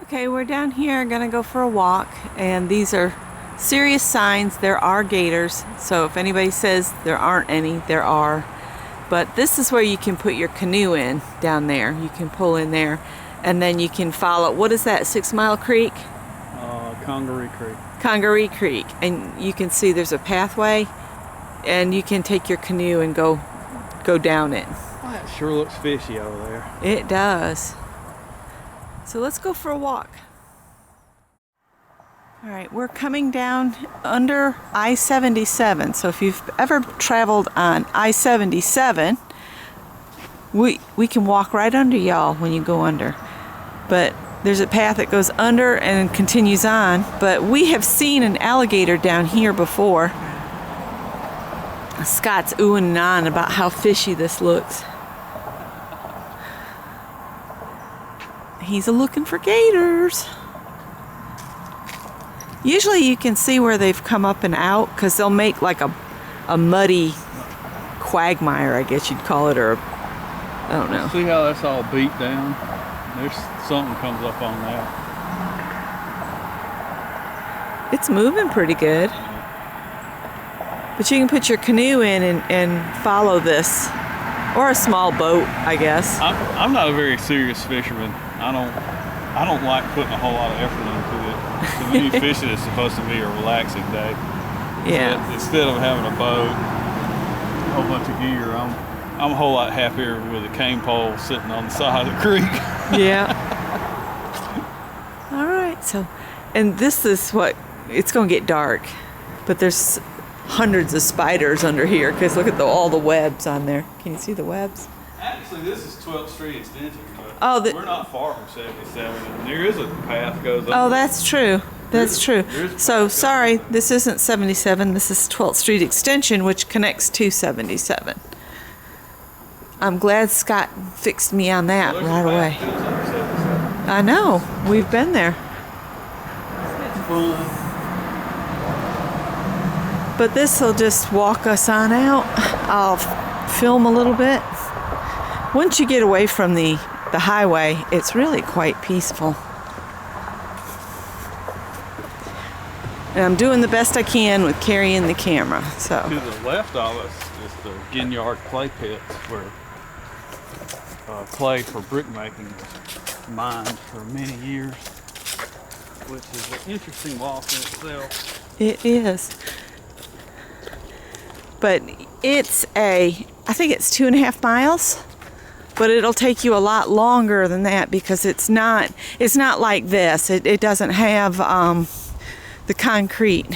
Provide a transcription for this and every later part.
Okay, we're down here gonna go for a walk, and these are serious signs. There are gators, so if anybody says there aren't any, there are. But this is where you can put your canoe in down there. You can pull in there, and then you can follow. What is that? 6 Mile Creek? Congaree Creek. Congaree Creek, and you can see there's a pathway, and you can take your canoe and go down it. Well, that sure looks fishy over there. It does. So let's go for a walk. All right, we're coming down under I-77. So if you've ever traveled on I-77, we can walk right under y'all when you go under. But there's a path that goes under and continues on. But we have seen an alligator down here before. Scott's oohing and on about how fishy this looks. He's looking for gators. Usually you can see where they've come up and out because they'll make like a muddy quagmire, I guess you'd call it, or I don't know. See how that's all beat down? There's something comes up on that. It's moving pretty good. But you can put your canoe in and follow this. Or a small boat, I guess. I'm not a very serious fisherman. I don't like putting a whole lot of effort into it. To me, fishing is supposed to be a relaxing day. Yeah. So instead of having a boat, a whole bunch of gear, I'm a whole lot happier with a cane pole sitting on the side of the creek. Yeah. All right. So, and this is what it's going to get dark, but there's hundreds of spiders under here because look at all the webs on there. Can you see the webs? Actually, this is 12th Street Extension, but we're not far from 77, and there is a path that goes up. Oh, that's true. That's true. So, sorry, this isn't 77. This is 12th Street Extension, which connects to 77. I'm glad Scott fixed me on that right away. I know. We've been there. It's fun. But this will just walk us on out. I'll film a little bit. Once you get away from the highway, it's really quite peaceful. And I'm doing the best I can with carrying the camera. So to the left of us is the Ginyard clay pits where clay for brick making was mined for many years, which is an interesting walk in itself. it is. But I think it's 2.5 miles, but it'll take you a lot longer than that because it's not like this. It doesn't have the concrete.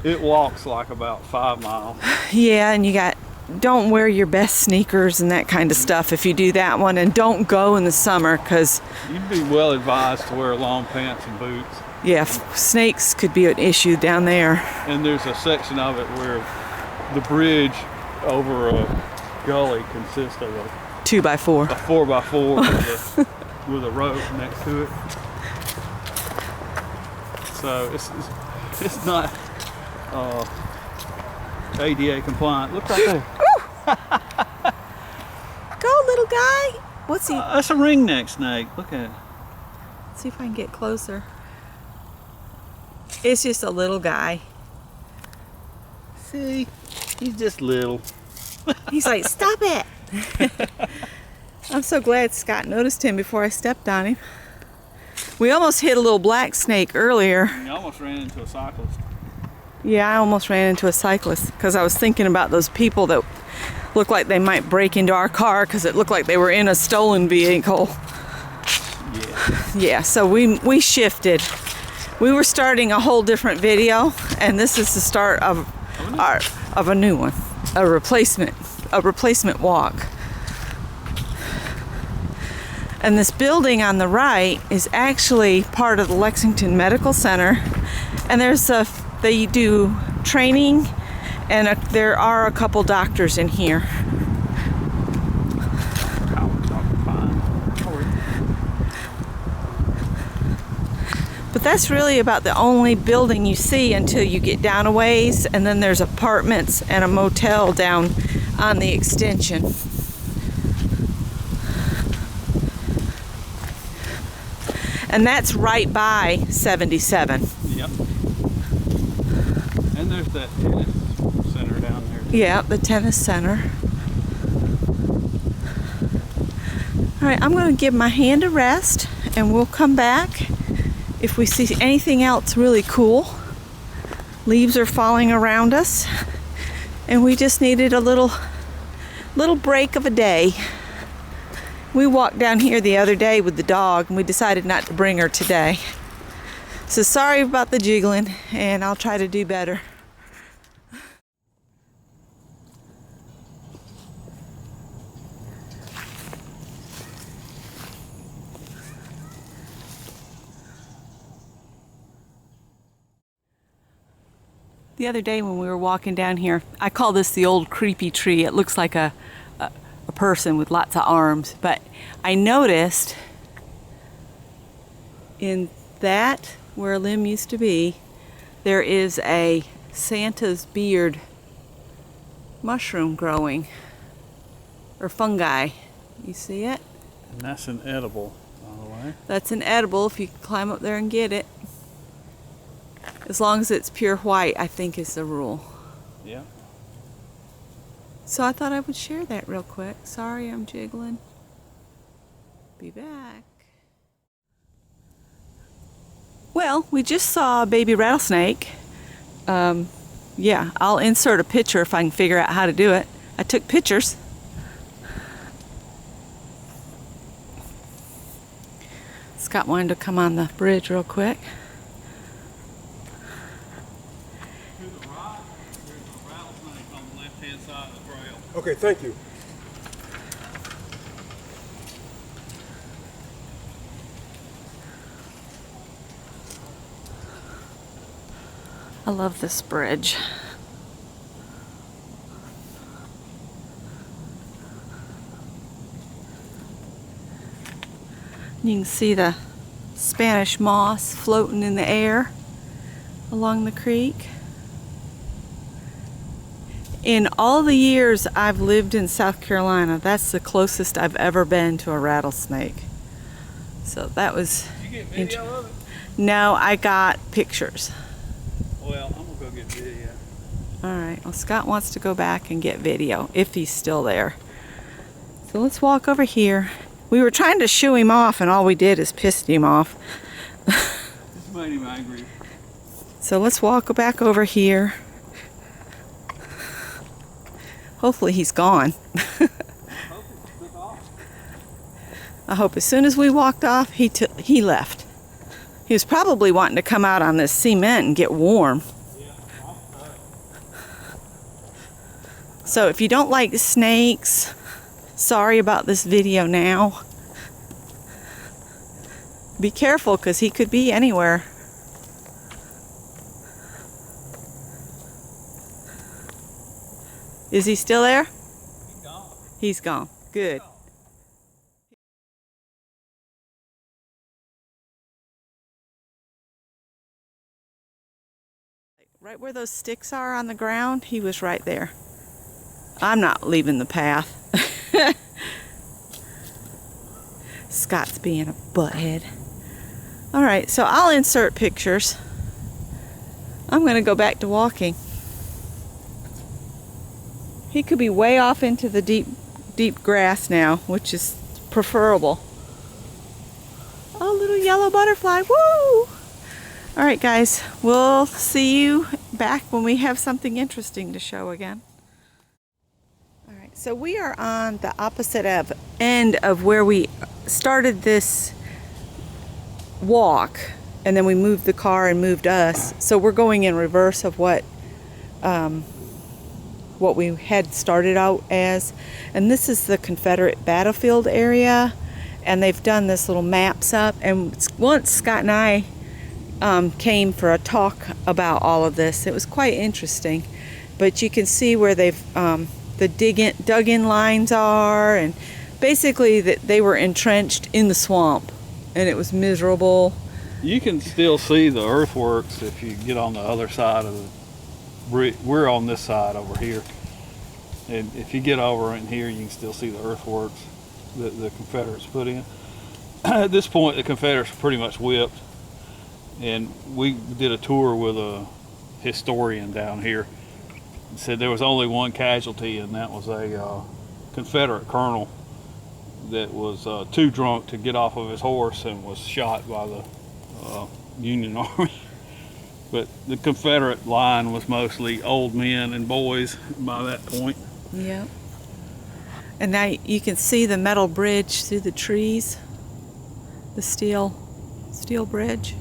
It walks like about 5 miles. Yeah, and don't wear your best sneakers and that kind of stuff if you do that one, and don't go in the summer because you'd be well advised to wear long pants and boots. Yeah, snakes could be an issue down there. And there's a section of it where the bridge over a gully consists of a 2x4. A 4x4 with a rope next to it. So it's not ADA compliant. Look right there. Go, little guy. What's he? That's a ringneck snake. Look at it. Let's see if I can get closer. It's just a little guy. See? He's just little. He's like, stop it. I'm so glad Scott noticed him before I stepped on him. We almost hit a little black snake earlier. You almost ran into a cyclist. Yeah, I almost ran into a cyclist because I was thinking about those people that looked like they might break into our car because it looked like they were in a stolen vehicle. Yeah. Yeah, so we shifted. We were starting a whole different video, and this is the start of a new one, a replacement walk. And this building on the right is actually part of the Lexington Medical Center, and they do training, and there are a couple doctors in here. But that's really about the only building you see until you get down a ways, and then there's apartments and a motel down on the extension. And that's right by 77. Yep. And there's that tennis center down there. Yeah, the tennis center. All right, I'm going to give my hand a rest, and we'll come back if we see anything else really cool. Leaves are falling around us, and we just needed a little break of a day. We walked down here the other day with the dog, and we decided not to bring her today. So sorry about the jiggling, and I'll try to do better. The other day when we were walking down here, I call this the old creepy tree. It looks like a person with lots of arms, but I noticed in that where a limb used to be, there is a Santa's beard mushroom growing, or fungi. You see it? And that's an edible, by the way. That's an edible if you can climb up there and get it. As long as it's pure white, I think is the rule. Yeah. So I thought I would share that real quick. Sorry I'm jiggling. Be back. Well, we just saw a baby rattlesnake. Yeah, I'll insert a picture if I can figure out how to do it. I took pictures. Scott wanted to come on the bridge real quick. Okay, thank you. I love this bridge. You can see the Spanish moss floating in the air along the creek. In all the years I've lived in South Carolina, that's the closest I've ever been to a rattlesnake. So that was... Did you get video of it? No, I got pictures. Well, I'm gonna go get video. Alright, well Scott wants to go back and get video, if he's still there. So let's walk over here. We were trying to shoo him off, and all we did is pissed him off. This made him angry. So let's walk back over here. Hopefully he's gone. I hope as soon as we walked off, he left. He was probably wanting to come out on this cement and get warm. So if you don't like snakes, sorry about this video now. Be careful, because he could be anywhere. Is he still there? He's gone. He's gone. Good. Right where those sticks are on the ground, he was right there. I'm not leaving the path. Scott's being a butthead. Alright, so I'll insert pictures. I'm going to go back to walking. He could be way off into the deep grass now, which is preferable. Oh, little yellow butterfly. Woo! Alright guys, we'll see you back when we have something interesting to show again. Alright, so we are on the opposite end of where we started this walk, and then we moved the car and moved us. So we're going in reverse of what we had started out as. And this is the Confederate battlefield area, and they've done this little maps up. And once Scott and I came for a talk about all of this. It was quite interesting, but you can see where they've the dug in lines are, and basically that they were entrenched in the swamp, and it was miserable. You can still see the earthworks if you get on the other side of the bridge. We're on this side over here, and if you get over in here, you can still see the earthworks that the Confederates put in. at this point, the Confederates were pretty much whipped, and we did a tour with a historian down here. He said there was only one casualty, and that was a Confederate colonel that was too drunk to get off of his horse and was shot by the Union Army. But the Confederate line was mostly old men and boys by that point. Yeah. And now you can see the metal bridge through the trees, the steel bridge.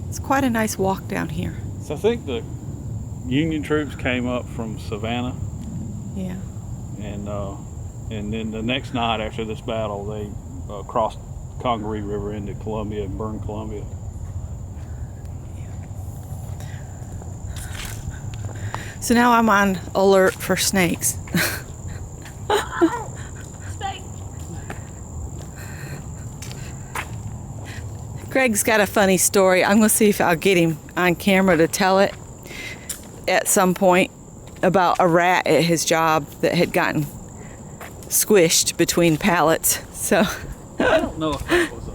It's quite a nice walk down here. So I think the Union troops came up from Savannah. Yeah. And then the next night after this battle, they crossed Congaree River into Columbia and burned Columbia. So now I'm on alert for snakes. Snake. Greg's got a funny story. I'm going to see if I'll get him on camera to tell it at some point about a rat at his job that had gotten squished between pallets. So I don't know if that was a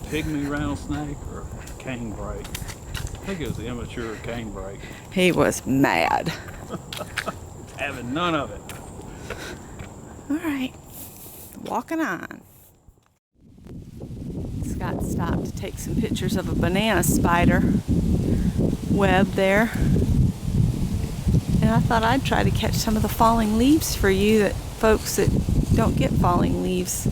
pygmy rattlesnake or a canebrake. I think it was the immature canebrake. he was mad. Having none of it. All right, walking on. Scott stopped to take some pictures of a banana spider web there. And I thought I'd try to catch some of the falling leaves for you, that folks that don't get falling leaves.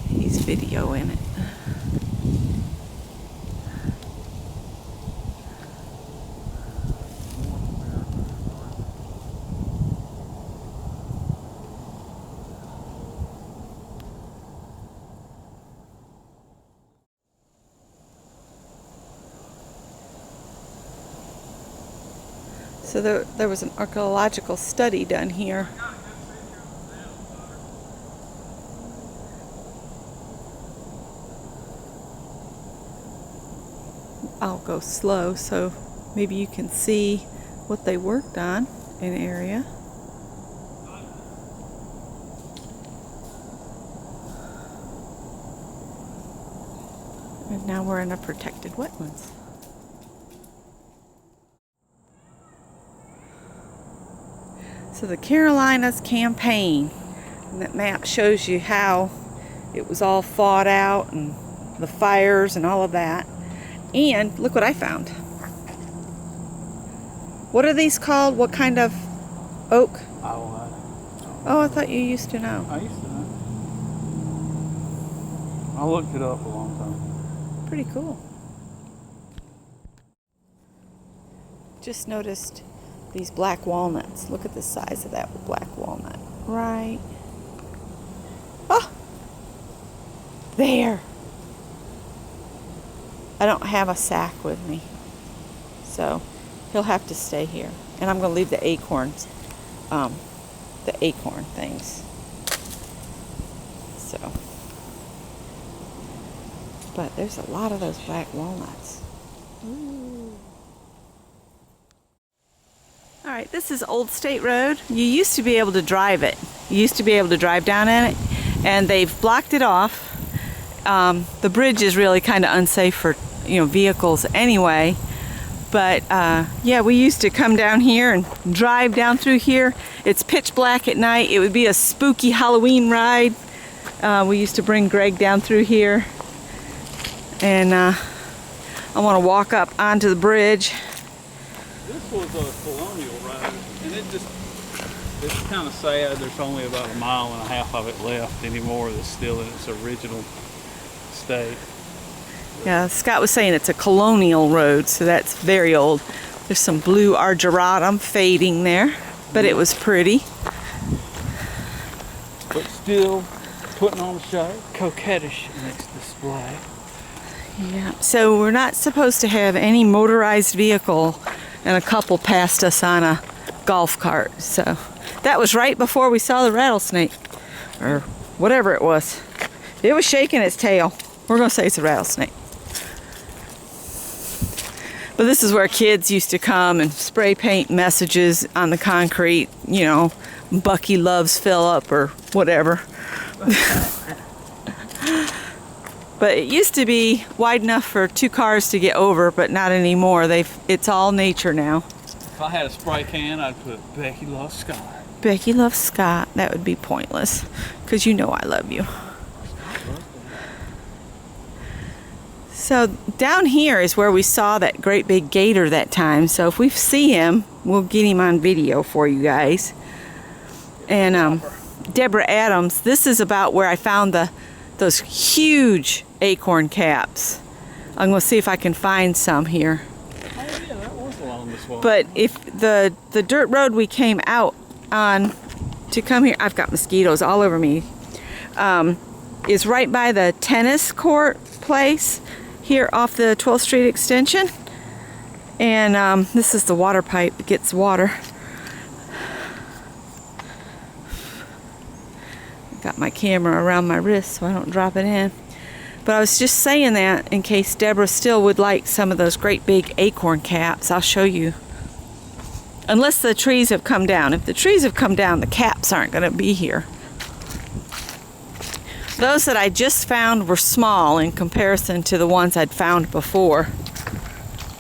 He's videoing it. So there was an archaeological study done here. I'll go slow so maybe you can see what they worked on in the area. And now we're in a protected wetlands. So the Carolinas campaign, and that map shows you how it was all fought out and the fires and all of that. And look what I found. What are these called? What kind of oak? Oh, I thought you used to know. I used to know. I looked it up a long time. Pretty cool. Just noticed these black walnuts. Look at the size of that black walnut. Right. Oh! There! I don't have a sack with me, so he'll have to stay here. And I'm going to leave the acorns, the acorn things. So, but there's a lot of those black walnuts. Ooh. All right, this is Old State Road. You used to be able to drive it. You used to be able to drive down in it, and they've blocked it off. The bridge is really kind of unsafe for vehicles anyway. But yeah, we used to come down here and drive down through here. It's pitch black at night. It would be a spooky Halloween ride. We used to bring Greg down through here, and I want to walk up onto the bridge. This was a colonial road, and it's kind of sad. There's only about 1.5 miles of it left anymore that's still in its original state. Yeah, Scott was saying it's a colonial road, so that's very old. There's some blue argyrotum fading there, but it was pretty. But still putting on a show. Coquettish in its display. Yeah, so we're not supposed to have any motorized vehicle, and a couple passed us on a golf cart. So that was right before we saw the rattlesnake, or whatever it was. It was shaking its tail. We're going to say it's a rattlesnake. But this is where kids used to come and spray paint messages on the concrete, you know, Bucky loves Philip or whatever. But it used to be wide enough for 2 cars to get over, but not anymore. It's all nature now. If I had a spray can, I'd put Becky loves Scott. Becky loves Scott. That would be pointless, because you know I love you. So down here is where we saw that great big gator that time. So if we see him, we'll get him on video for you guys. And Deborah Adams, this is about where I found those huge acorn caps. I'm going to see if I can find some here. Oh yeah, that was along this wall. But if the dirt road we came out on to come here, I've got mosquitoes all over me, is right by the tennis court place here off the 12th Street extension. And this is the water pipe that gets water. Got my camera around my wrist so I don't drop it in. But I was just saying that in case Deborah still would like some of those great big acorn caps. I'll show you. Unless the trees have come down. If the trees have come down, the caps aren't going to be here. Those that I just found were small in comparison to the ones I'd found before.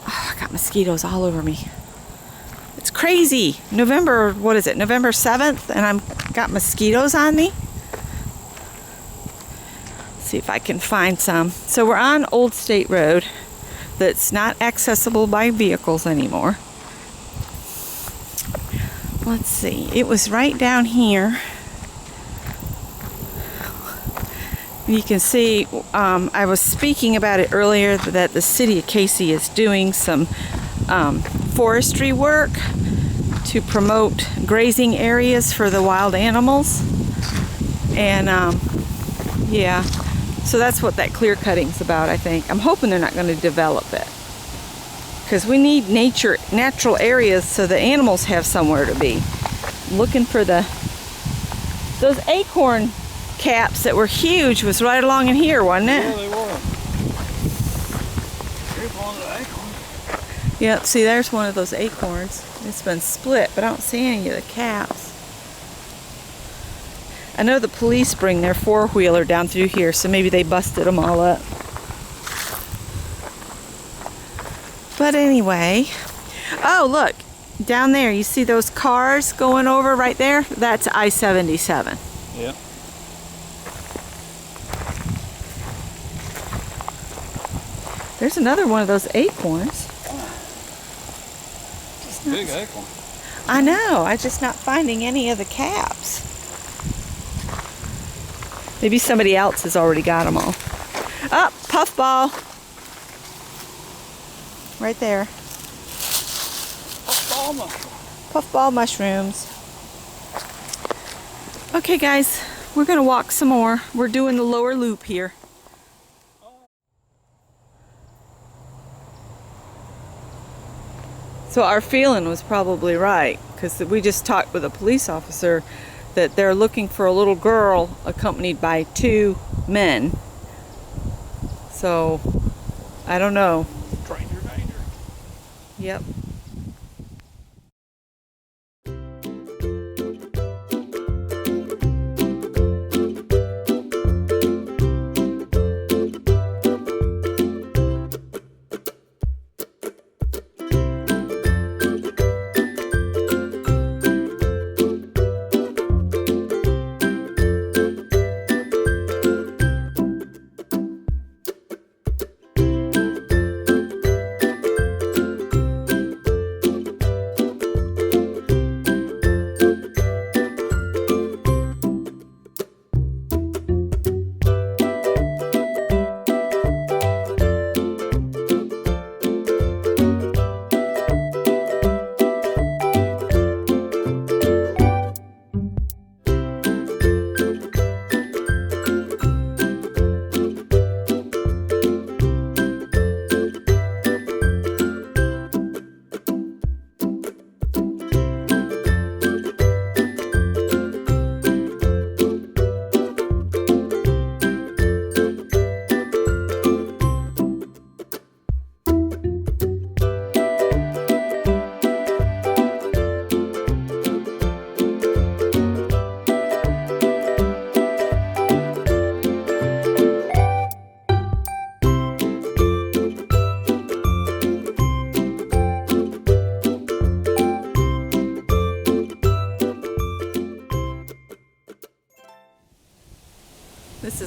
Oh, I got mosquitoes all over me. It's crazy. November 7th, and I've got mosquitoes on me. See if I can find some. So we're on Old State Road that's not accessible by vehicles anymore. Let's see. It was right down here. You can see I was speaking about it earlier that the city of Casey is doing some forestry work to promote grazing areas for the wild animals. And yeah. So that's what that clear cutting's about, I think. I'm hoping they're not going to develop it. Because we need natural areas so the animals have somewhere to be. I'm looking for those acorn caps that were huge was right along in here, wasn't it? Yeah, they were. Here's one of the acorns. Yep, see there's one of those acorns. It's been split, but I don't see any of the caps. I know the police bring their 4-wheeler down through here, so maybe they busted them all up. But anyway, oh look, down there, you see those cars going over right there? That's I-77. Yeah. There's another one of those acorns. Big acorn. I know, I'm just not finding any of the caps. Maybe somebody else has already got them all. Oh, puffball. Right there. Puffball mushroom. Puffball mushrooms. Okay guys, we're gonna walk some more. We're doing the lower loop here. So our feeling was probably right, because we just talked with a police officer that they're looking for a little girl accompanied by 2 men. So, I don't know. Stranger danger. Yep.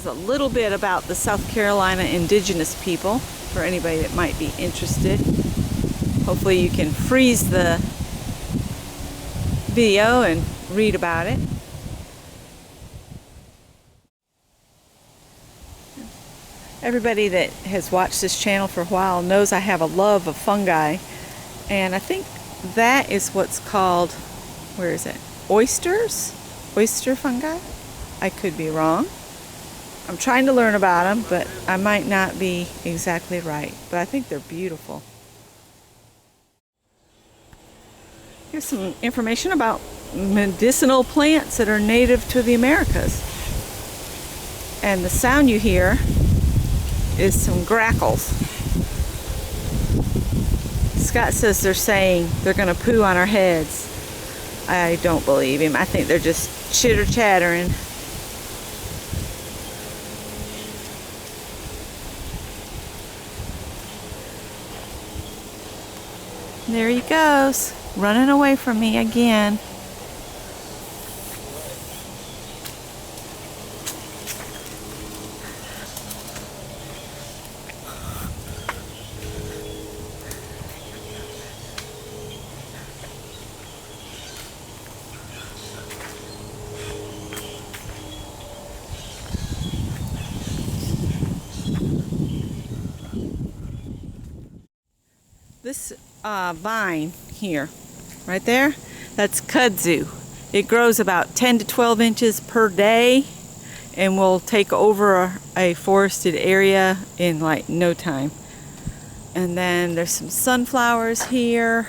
is a little bit about the South Carolina indigenous people for anybody that might be interested. Hopefully you can freeze the video and read about it. Everybody that has watched this channel for a while knows I have a love of fungi, and I think that is what's called, where is it? Oysters? Oyster fungi? I could be wrong. I'm trying to learn about them, but I might not be exactly right. But I think they're beautiful. Here's some information about medicinal plants that are native to the Americas. And the sound you hear is some grackles. Scott says they're saying they're going to poo on our heads. I don't believe him. I think they're just chitter-chattering. There he goes, running away from me again. This vine here, right there, that's kudzu. It grows about 10 to 12 inches per day and will take over a forested area in like no time. And then there's some sunflowers here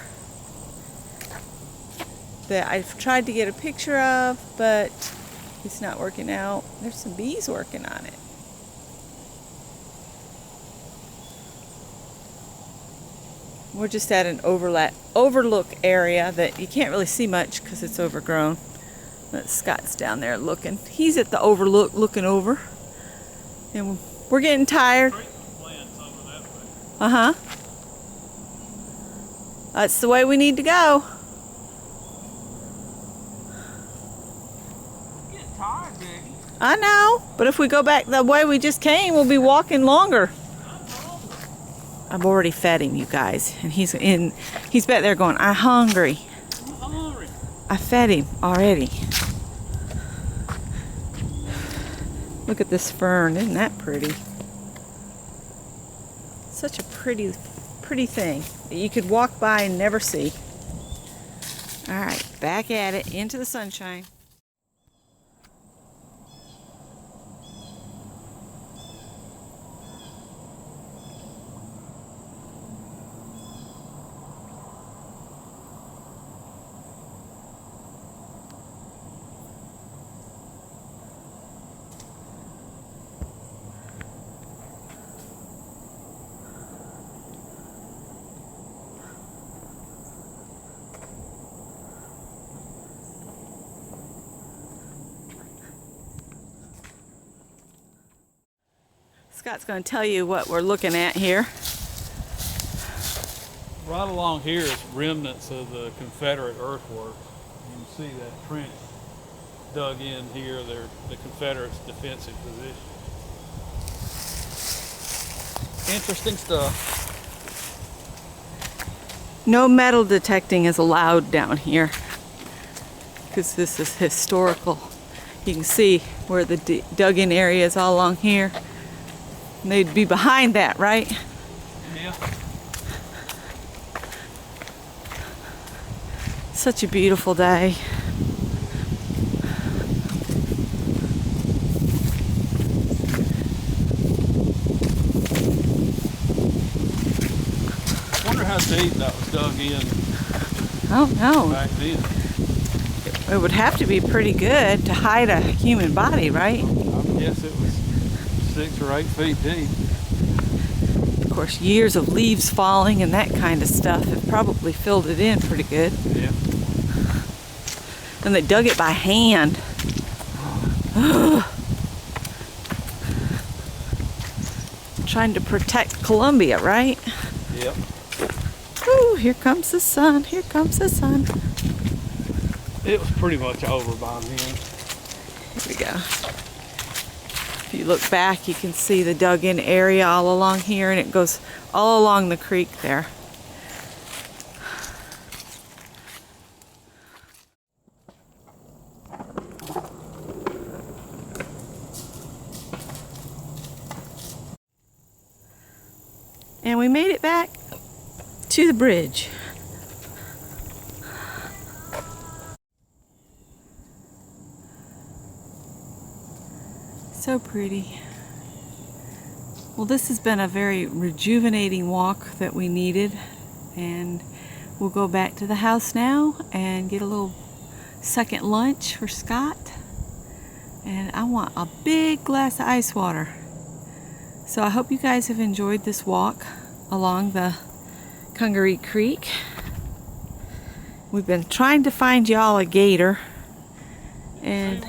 that I've tried to get a picture of, but it's not working out. There's some bees working on it. We're just at an overlook area that you can't really see much because it's overgrown. But Scott's down there looking. He's at the overlook looking over. And we're getting tired. Uh-huh. That's the way we need to go. I'm getting tired, Jackie. I know, but if we go back the way we just came, we'll be walking longer. I've already fed him, you guys, and he's back there going, I'm hungry. I'm hungry. I fed him already. Look at this fern, isn't that pretty? Such a pretty thing that you could walk by and never see. All right, back at it, into the sunshine. Scott's going to tell you what we're looking at here. Right along here is remnants of the Confederate earthworks. You can see that trench dug in here. They're the Confederates' defensive position. Interesting stuff. No metal detecting is allowed down here because this is historical. You can see where the dug in area is all along here. And they'd be behind that, right? Yeah. Such a beautiful day. Wonder how deep that was dug in Oh no. back then. It would have to be pretty good to hide a human body, right? I guess it was 6 or 8 feet deep. Of course, years of leaves falling and that kind of stuff have probably filled it in pretty good. Yeah. And they dug it by hand. Trying to protect Columbia, right? Yep. Ooh, here comes the sun. Here comes the sun. It was pretty much over by then. Here we go. If you look back, you can see the dug-in area all along here, and it goes all along the creek there. And we made it back to the bridge. So pretty. Well, this has been a very rejuvenating walk that we needed, and we'll go back to the house now and get a little second lunch for Scott. And I want a big glass of ice water. So I hope you guys have enjoyed this walk along the Congaree Creek. We've been trying to find y'all a gator and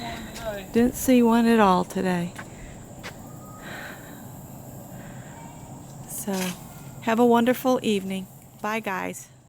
didn't see one at all today. So have a wonderful evening. Bye guys.